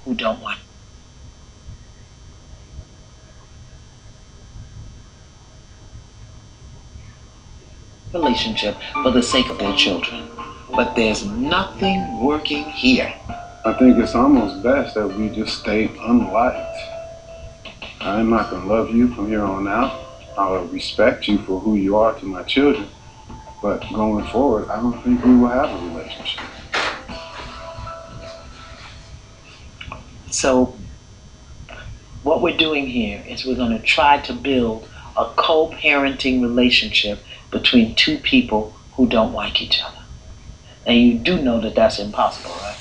who don't want relationship for the sake of their children. But there's nothing working here. I think it's almost best that we just stay unliked. I'm not going to love you from here on out. I'll respect you for who you are to my children. But going forward, I don't think we will have a relationship. So what we're doing here is we're going to try to build a co-parenting relationship between two people who don't like each other. And you do know that that's impossible, right?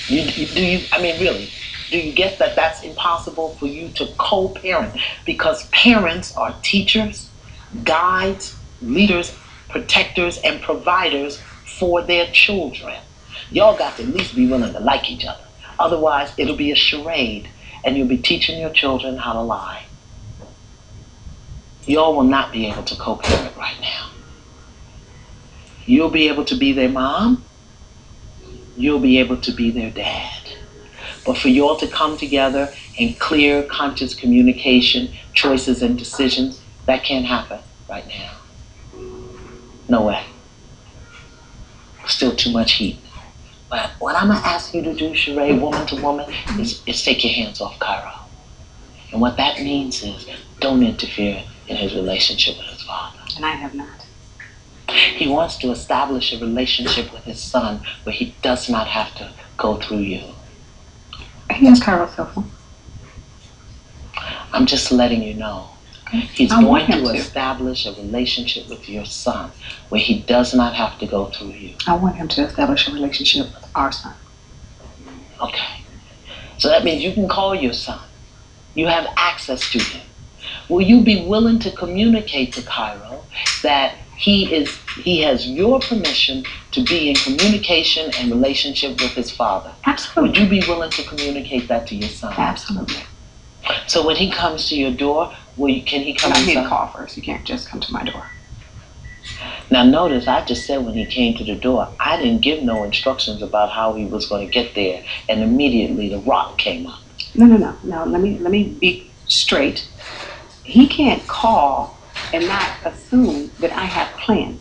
Do you get that that's impossible for you to co-parent? Because parents are teachers, guides, leaders, protectors, and providers for their children. Y'all got to at least be willing to like each other. Otherwise, it'll be a charade, and you'll be teaching your children how to lie. Y'all will not be able to co-parent right now. You'll be able to be their mom. You'll be able to be their dad. But for y'all to come together in clear, conscious communication, choices, and decisions, that can't happen right now. No way. Still too much heat. But what I'm going to ask you to do, Sheree, woman to woman, is take your hands off Cairo. And what that means is don't interfere in his relationship with his father. And I have not. He wants to establish a relationship with his son where he does not have to go through you. He has Cairo's cell phone. I'm just letting you know. Okay. He's going to establish a relationship with your son where he does not have to go through you. I want him to establish a relationship with our son. Okay. So that means you can call your son. You have access to him. Will you be willing to communicate to Cairo that he has your permission to be in communication and relationship with his father? Absolutely. Would you be willing to communicate that to your son? Absolutely. So when he comes to your door, can he come inside? inside? You need to call first. You can't just come to my door. Now notice, I just said when he came to the door, I didn't give no instructions about how he was going to get there, and immediately the rock came up. No. Let me be straight. He can't call and not assume that I have plans.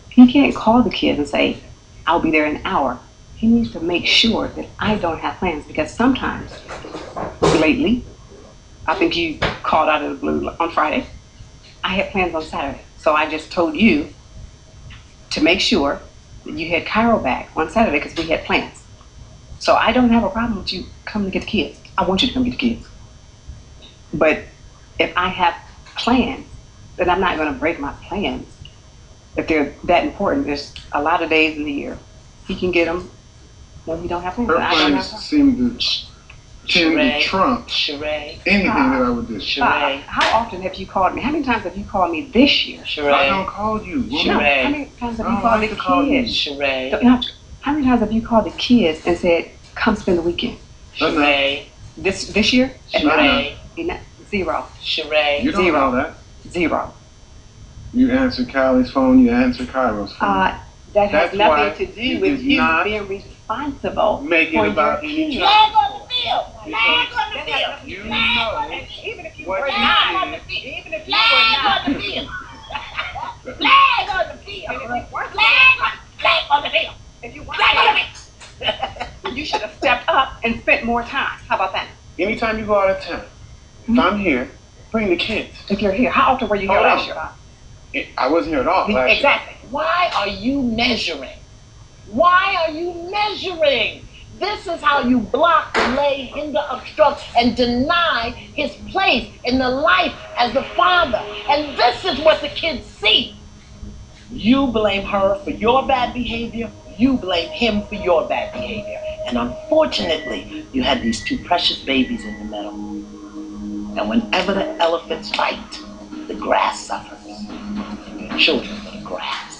He can't call the kids and say, I'll be there in an hour. He needs to make sure that I don't have plans, because sometimes, lately, I think you called out of the blue on Friday, I had plans on Saturday. So I just told you to make sure that you had Cairo back on Saturday because we had plans. So I don't have a problem with you coming to get the kids. I want you to come get the kids. But if I have plans, then I'm not going to break my plans. If they're that important, there's a lot of days in the year. He can get them when we don't have plans. Her plans seem to tend to trump anything that I would do. How often have you called me? How many times have you called me this year? I don't call you. No, how many times have you called the kids? How many times have you called the kids and said, come spend the weekend? This year? Zero. You don't know that. Zero. You answer Callie's phone, you answer Cairo's phone. That has nothing to do with you being responsible for your kids. Flag on the field! Flag on the field! You know even if you what were you not. did. Even if you were not. Flag on the field! Flag on the field! Flag on the field! If you weren't there, you should have stepped up and spent more time. How about that? Anytime you go out of town, if I'm here, bring the kids. If you're here, how often were you here last year? I wasn't here at all last year. Exactly. Why are you measuring? Why are you measuring? This is how you block, delay, hinder, obstruct, and deny his place in the life as the father. And this is what the kids see. You blame her for your bad behavior. You blame him for your bad behavior. And unfortunately, you had these two precious babies in the middle. And whenever the elephants fight, the grass suffers. And your children are the grass.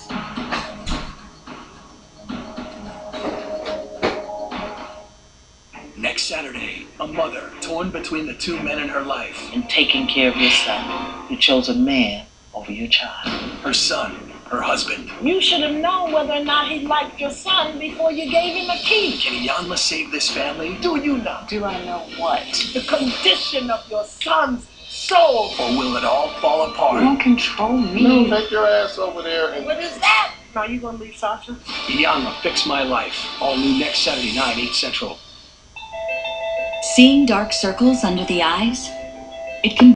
Next Saturday, a mother torn between the two men in her life. In taking care of your son, you chose a man over your child. Her son, her husband. You should have known whether or not he liked your son before you gave him a key. Can Iyanla save this family? Do you know? Do I know what? The condition of your son's soul. Or will it all fall apart? Don't control me. No, take your ass over there and What is that? Now you gonna leave Sasha? Iyanla, Fix My Life. All new next Saturday night, 8 Central. Seeing dark circles under the eyes? It can